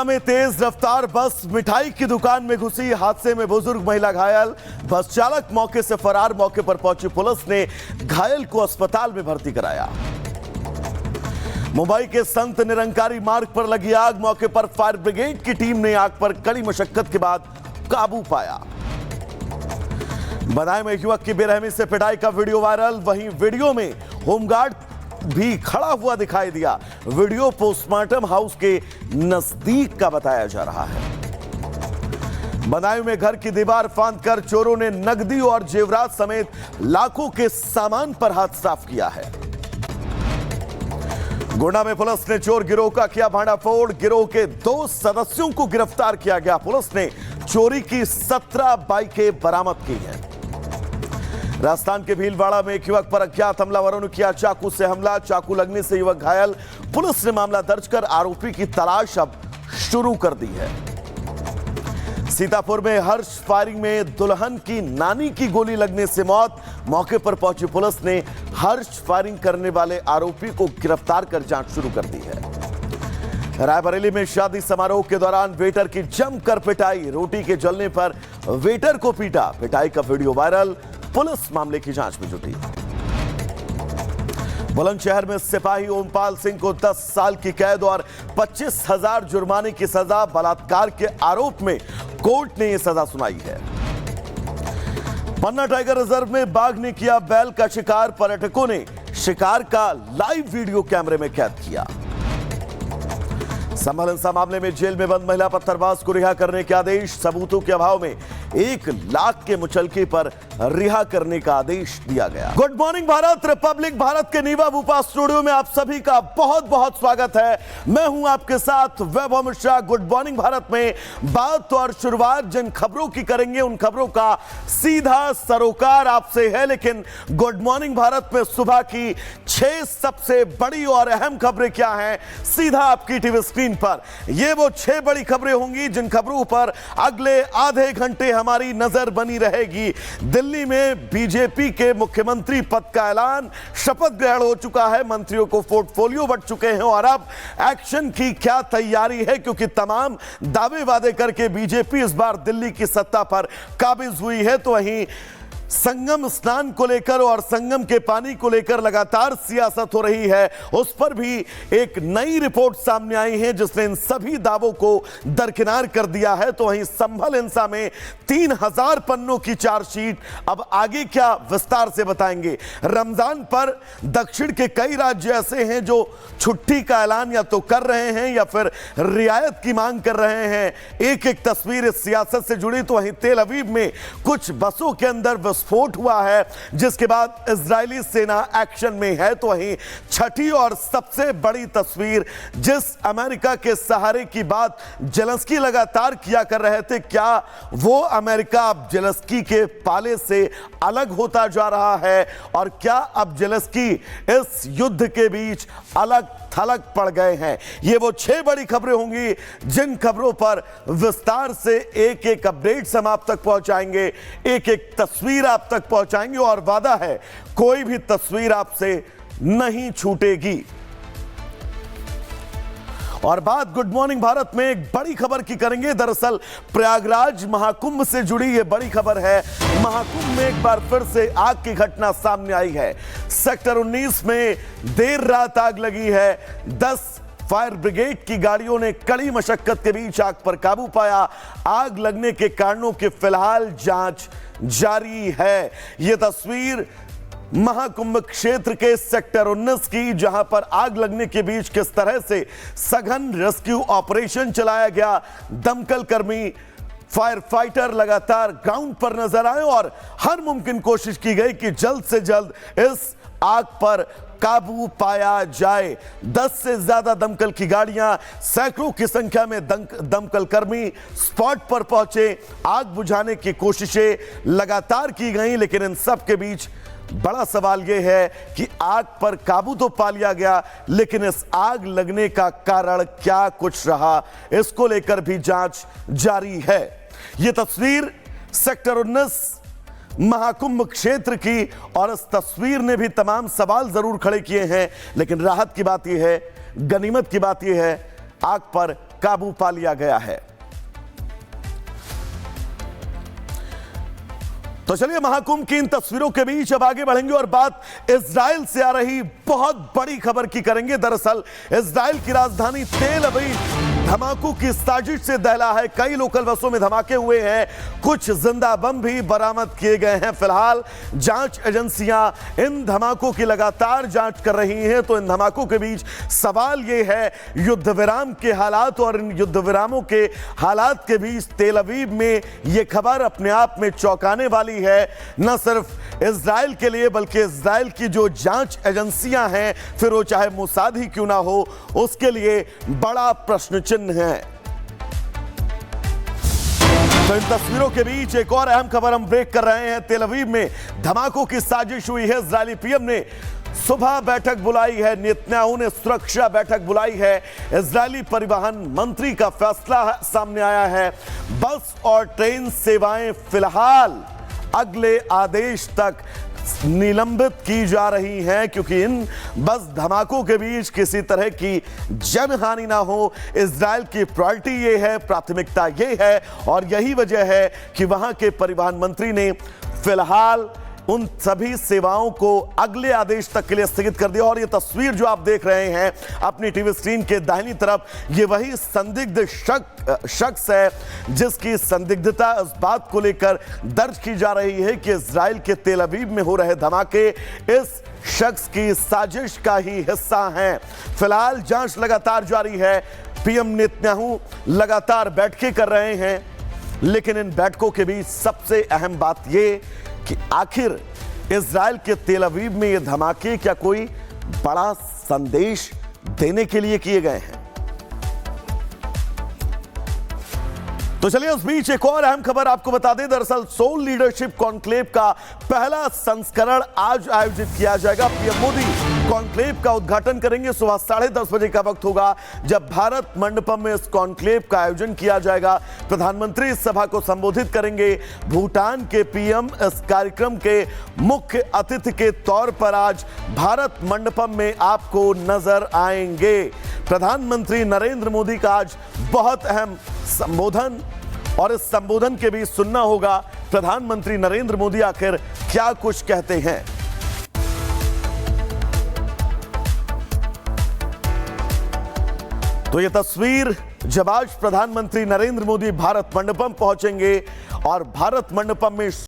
गोंडा में तेज रफ्तार बस मिठाई की दुकान में घुसी, हादसे में बुजुर्ग महिला घायल, बस चालक मौके से फरार। मौके पर पहुंची पुलिस ने घायल को अस्पताल में भर्ती कराया। मुंबई के संत निरंकारी मार्ग पर लगी आग, मौके पर फायर ब्रिगेड की टीम ने आग पर कड़ी मशक्कत के बाद काबू पाया। बनाए में युवक की बेरहमी से पिटाई का वीडियो वायरल, वहीं वीडियो में होमगार्ड भी खड़ा हुआ दिखाई दिया। वीडियो पोस्टमार्टम हाउस के नजदीक का बताया जा रहा है। बदायूं में घर की दीवार फांदकर चोरों ने नकदी और जेवरात समेत लाखों के सामान पर हाथ साफ किया है। गोंडा में पुलिस ने चोर गिरोह का किया भांडाफोड़, गिरोह के 2 सदस्यों को गिरफ्तार किया गया। पुलिस ने चोरी की 17 बाइकें बरामद की हैं। राजस्थान के भीलवाड़ा में एक युवक पर अज्ञात हमलावरों ने किया चाकू से हमला, चाकू लगने से युवक घायल। पुलिस ने मामला दर्ज कर आरोपी की तलाश अब शुरू कर दी है। सीतापुर में हर्ष फायरिंग में दुल्हन की नानी की गोली लगने से मौत, मौके पर पहुंची पुलिस ने हर्ष फायरिंग करने वाले आरोपी को गिरफ्तार कर जांच शुरू कर दी है। रायबरेली में शादी समारोह के दौरान वेटर की जमकर पिटाई, रोटी के जलने पर वेटर को पीटा, पिटाई का वीडियो वायरल। पुलिस मामले की जांच में जुटी। बुलंदशहर में सिपाही ओमपाल सिंह को 10 साल की कैद और 25,000 जुर्माने की सजा, बलात्कार के आरोप में कोर्ट ने यह सजा सुनाई है। पन्ना टाइगर रिजर्व में बाघ ने किया बैल का शिकार, पर्यटकों ने शिकार का लाइव वीडियो कैमरे में कैद किया। संभल हिंसा मामले में जेल में बंद महिला पत्थरबाज को रिहा करने के आदेश, सबूतों के अभाव में 1 लाख के मुचलके पर रिहा करने का आदेश दिया गया। Good morning Bharat, Republic Bharat के नीवा भूपा स्टूडियो में आप सभी का बहुत बहुत स्वागत है। मैं हूं आपके साथ वैभव मिश्रा। गुड मॉर्निंग भारत में बात और शुरुआत जिन खबरों की करेंगे उन खबरों का सीधा सरोकार आपसे है, लेकिन गुड मॉर्निंग भारत में सुबह की 6 सबसे बड़ी और अहम खबरें क्या हैं, सीधा आपकी टीवी स्क्रीन पर। ये वो 6 बड़ी खबरें होंगी जिन खबरों पर अगले आधे घंटे हमारी नजर बनी रहेगी। दिल्ली में बीजेपी के मुख्यमंत्री पद का ऐलान, शपथ ग्रहण हो चुका है, मंत्रियों को पोर्टफोलियो बंट चुके हैं और अब एक्शन की क्या तैयारी है, क्योंकि तमाम दावे वादे करके बीजेपी इस बार दिल्ली की सत्ता पर काबिज हुई है। तो वहीं संगम स्नान को लेकर और संगम के पानी को लेकर लगातार सियासत हो रही है, उस पर भी एक नई रिपोर्ट सामने आई है जिसने इन सभी दावों को दरकिनार कर दिया है। तो वहीं संभल हिंसा में 3000 पन्नों की चार्जशीट, अब आगे क्या विस्तार से बताएंगे। रमजान पर दक्षिण के कई राज्य ऐसे हैं जो छुट्टी का ऐलान या तो कर रहे हैं या फिर रियायत की मांग कर रहे हैं। एक एक तस्वीर इस सियासत से जुड़ी। तो वहीं तेल अवीव में कुछ बसों के अंदर विस्फोट हुआ है, जिसके बाद इजरायली सेना एक्शन में है। तो वहीं छठी और सबसे बड़ी तस्वीर, जिस अमेरिका के सहारे की बात जेलेंस्की लगातार किया कर रहे थे, क्या वो अमेरिका अब जेलेंस्की के पाले से अलग होता जा रहा है और क्या अब जेलेंस्की इस युद्ध के बीच अलग थलग पड़ गए हैं। ये वो 6 बड़ी खबरें होंगी जिन खबरों पर विस्तार से एक एक अपडेट हम आप तक पहुंचाएंगे, एक एक तस्वीर आप तक पहुंचाएंगे और वादा है कोई भी तस्वीर आपसे नहीं छूटेगी। और बात गुड मॉर्निंग भारत में एक बड़ी खबर की करेंगे। दरअसल प्रयागराज महाकुंभ से जुड़ी यह बड़ी खबर है। महाकुंभ में एक बार फिर से आग की घटना सामने आई है। सेक्टर 19 में देर रात आग लगी है। 10 फायर ब्रिगेड की गाड़ियों ने कड़ी मशक्कत के बीच आग पर काबू पाया। आग लगने के कारणों की फिलहाल जांच जारी है। यह तस्वीर महाकुंभ क्षेत्र के सेक्टर 19 की, जहां पर आग लगने के बीच किस तरह से सघन रेस्क्यू ऑपरेशन चलाया गया। दमकल कर्मी, फायर फाइटर लगातार ग्राउंड पर नजर आए और हर मुमकिन कोशिश की गई कि जल्द से जल्द इस आग पर काबू पाया जाए। 10 से ज्यादा दमकल की गाड़ियां, सैकड़ों की संख्या में दमकल कर्मी स्पॉट पर पहुंचे। आग बुझाने की कोशिशें लगातार की गई, लेकिन इन सब के बीच बड़ा सवाल यह है कि आग पर काबू तो पा लिया गया, लेकिन इस आग लगने का कारण क्या कुछ रहा, इसको लेकर भी जांच जारी है। यह तस्वीर सेक्टर 19 महाकुंभ क्षेत्र की, और इस तस्वीर ने भी तमाम सवाल जरूर खड़े किए हैं, लेकिन राहत की बात यह है, गनीमत की बात यह है, आग पर काबू पा लिया गया है। तो चलिए महाकुंभ की इन तस्वीरों के बीच अब आगे बढ़ेंगे और बात इजराइल से आ रही बहुत बड़ी खबर की करेंगे। दरअसल इजराइल की राजधानी तेल अवीव धमाकों की साजिश से दहला है। कई लोकल बसों में धमाके हुए हैं, कुछ जिंदा बम भी बरामद किए गए हैं। फिलहाल जांच एजेंसियां इन धमाकों की लगातार जांच कर रही हैं। तो इन धमाकों के बीच सवाल यह है, युद्ध विराम के हालात और इन युद्ध विरामों के हालात के बीच तेल अवीव में यह खबर अपने आप में चौंकाने वाली है। न सिर्फ इजराइल के लिए बल्कि इजराइल की जो जांच एजेंसियां हैं, फिर वो चाहे मोसाद ही क्यों ना हो, उसके लिए बड़ा प्रश्न चिन्ह है। तो इन तस्वीरों के बीच एक और अहम खबर हम ब्रेक कर रहे हैं। तेल अवीव में धमाकों की साजिश हुई है। इजरायली पीएम ने सुबह बैठक बुलाई है, नेतन्याहू ने सुरक्षा बैठक बुलाई है। इजरायली परिवहन मंत्री का फैसला सामने आया है। बस और ट्रेन सेवाएं फिलहाल अगले आदेश तक निलंबित की जा रही हैं, क्योंकि इन बस धमाकों के बीच किसी तरह की जनहानि ना हो, इजराइल की प्रायोरिटी ये है, प्राथमिकता ये है। और यही वजह है कि वहां के परिवहन मंत्री ने फिलहाल उन सभी सेवाओं को अगले आदेश तक के लिए स्थगित कर दिया। और ये तस्वीर जो आप देख रहे हैं अपनी टीवी स्क्रीन के दाहिनी तरफ, ये वही संदिग्ध शख्स है जिसकी संदिग्धता इस बात को लेकर दर्ज की जा रही है कि इजराइल के तेल अवीव में हो रहे धमाके इस शख्स की साजिश का ही हिस्सा हैं। फिलहाल जांच लगातार जारी है। पीएम नेतन्याहू लगातार बैठकें कर रहे हैं, लेकिन इन बैठकों के बीच सबसे अहम बात यह कि आखिर इजराइल के तेल अवीव में ये धमाके क्या कोई बड़ा संदेश देने के लिए किए गए हैं? तो चलिए उस बीच एक और अहम खबर आपको बता दें। दरअसल सोल लीडरशिप कॉन्क्लेव का पहला संस्करण आज आयोजित किया जाएगा। पीएम मोदी कॉन्क्लेव का उद्घाटन करेंगे। सुबह 10:30 बजे का वक्त होगा जब भारत मंडपम में इस कॉन्क्लेव का आयोजन किया जाएगा। प्रधानमंत्री इस सभा को संबोधित करेंगे। भूटान के पीएम इस कार्यक्रम के मुख्य अतिथि के तौर पर आज भारत मंडपम में आपको नजर आएंगे। प्रधानमंत्री नरेंद्र मोदी का आज बहुत अहम संबोधन, और इस संबोधन के बीच सुनना होगा प्रधानमंत्री नरेंद्र मोदी आखिर क्या कुछ कहते हैं। तो यह तस्वीर जब आज प्रधानमंत्री नरेंद्र मोदी भारत मंडपम पहुंचेंगे और भारत मंडपम में